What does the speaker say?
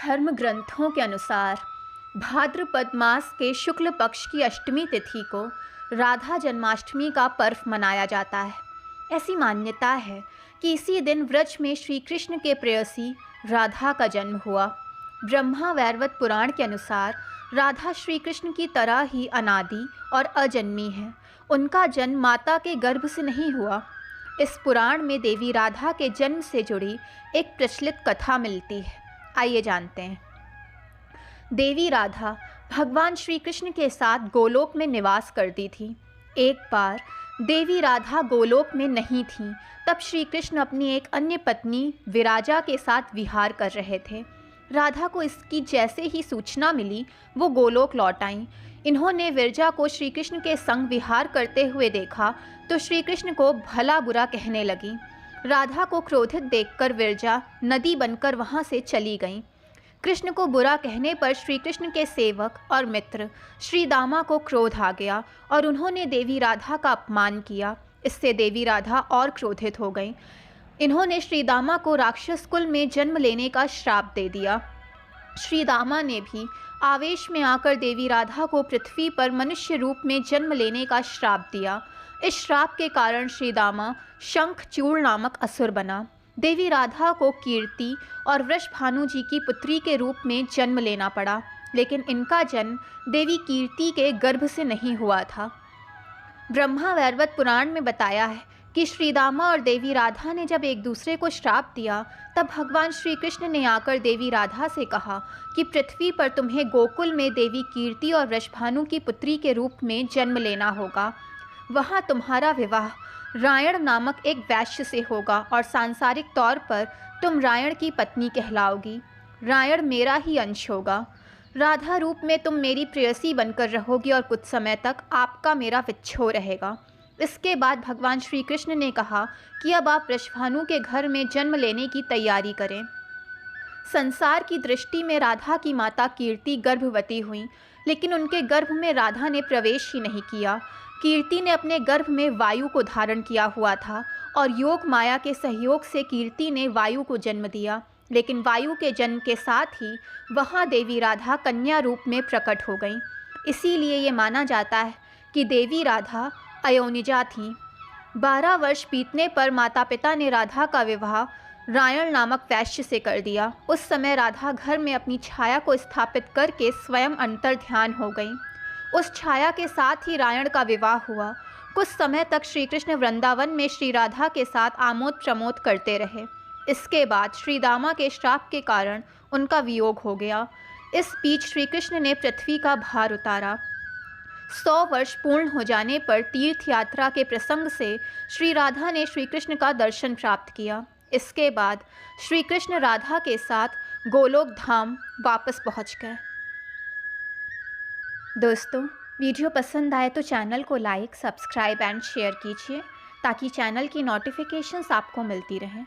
धर्म ग्रंथों के अनुसार भाद्रपद मास के शुक्ल पक्ष की अष्टमी तिथि को राधा जन्माष्टमी का पर्व मनाया जाता है। ऐसी मान्यता है कि इसी दिन व्रज में श्री कृष्ण के प्रेयसी राधा का जन्म हुआ। ब्रह्मा वैवर्त पुराण के अनुसार राधा श्री कृष्ण की तरह ही अनादि और अजन्मी है। उनका जन्म माता के गर्भ से नहीं हुआ। इस पुराण में देवी राधा के जन्म से जुड़ी एक प्रचलित कथा मिलती है। आइए जानते हैं। देवी राधा भगवान श्री कृष्ण के साथ गोलोक में निवास करती थी। एक बार देवी राधा गोलोक में नहीं थी, तब श्री कृष्ण अपनी एक अन्य पत्नी विराजा के साथ विहार कर रहे थे। राधा को इसकी जैसे ही सूचना मिली, वो गोलोक लौट आईं। इन्होंने विरजा को श्री कृष्ण के संग विहार करते हुए देखा तो श्री कृष्ण को भला बुरा कहने लगी। राधा को क्रोधित देखकर विरजा नदी बनकर वहाँ से चली गईं। कृष्ण को बुरा कहने पर श्री कृष्ण के सेवक और मित्र श्री दामा को क्रोध आ गया और उन्होंने देवी राधा का अपमान किया। इससे देवी राधा और क्रोधित हो गईं। इन्होंने श्री दामा को राक्षस कुल में जन्म लेने का श्राप दे दिया। श्री दामा ने भी आवेश में आकर देवी राधा को पृथ्वी पर मनुष्य रूप में जन्म लेने का श्राप दिया। इस श्राप के कारण श्री दामा शंखचूड़ नामक असुर बना। देवी राधा को कीर्ति और वृषभानु जी की पुत्री के रूप में जन्म लेना पड़ा, लेकिन इनका जन्म देवी कीर्ति के गर्भ से नहीं हुआ था। ब्रह्मा वैवर्त पुराण में बताया है कि श्री दामा और देवी राधा ने जब एक दूसरे को श्राप दिया, तब भगवान श्री कृष्ण ने आकर देवी राधा से कहा कि पृथ्वी पर तुम्हें गोकुल में देवी कीर्ति और वृषभानु की पुत्री के रूप में जन्म लेना होगा। वहाँ तुम्हारा विवाह रायण नामक एक वैश्य से होगा और सांसारिक तौर पर तुम रायण की पत्नी कहलाओगी। रायण मेरा ही अंश होगा। राधा रूप में तुम मेरी प्रेयसी बनकर रहोगी और कुछ समय तक आपका मेरा विच्छो रहेगा। इसके बाद भगवान श्री कृष्ण ने कहा कि अब आप वृषभानु के घर में जन्म लेने की तैयारी करें। संसार की दृष्टि में राधा की माता कीर्ति गर्भवती हुई, लेकिन उनके गर्भ में राधा ने प्रवेश ही नहीं किया। कीर्ति ने अपने गर्भ में वायु को धारण किया हुआ था और योग माया के सहयोग से कीर्ति ने वायु को जन्म दिया, लेकिन वायु के जन्म के साथ ही वहाँ देवी राधा कन्या रूप में प्रकट हो गई। इसीलिए ये माना जाता है कि देवी राधा अयोनिजा थीं। 12 वर्ष बीतने पर माता पिता ने राधा का विवाह रायण नामक वैश्य से कर दिया। उस समय राधा घर में अपनी छाया को स्थापित करके स्वयं अंतर ध्यान हो गई। उस छाया के साथ ही रायण का विवाह हुआ। कुछ समय तक श्री कृष्ण वृंदावन में श्री राधा के साथ आमोद प्रमोद करते रहे। इसके बाद श्री दामा के श्राप के कारण उनका वियोग हो गया। इस बीच श्री कृष्ण ने पृथ्वी का भार उतारा। 100 वर्ष पूर्ण हो जाने पर तीर्थ यात्रा के प्रसंग से श्री राधा ने श्री कृष्ण का दर्शन प्राप्त किया। इसके बाद श्री कृष्ण राधा के साथ गोलोक धाम वापस पहुंच गए। दोस्तों, वीडियो पसंद आए तो चैनल को लाइक, सब्सक्राइब एंड शेयर कीजिए ताकि चैनल की नोटिफिकेशंस आपको मिलती रहें।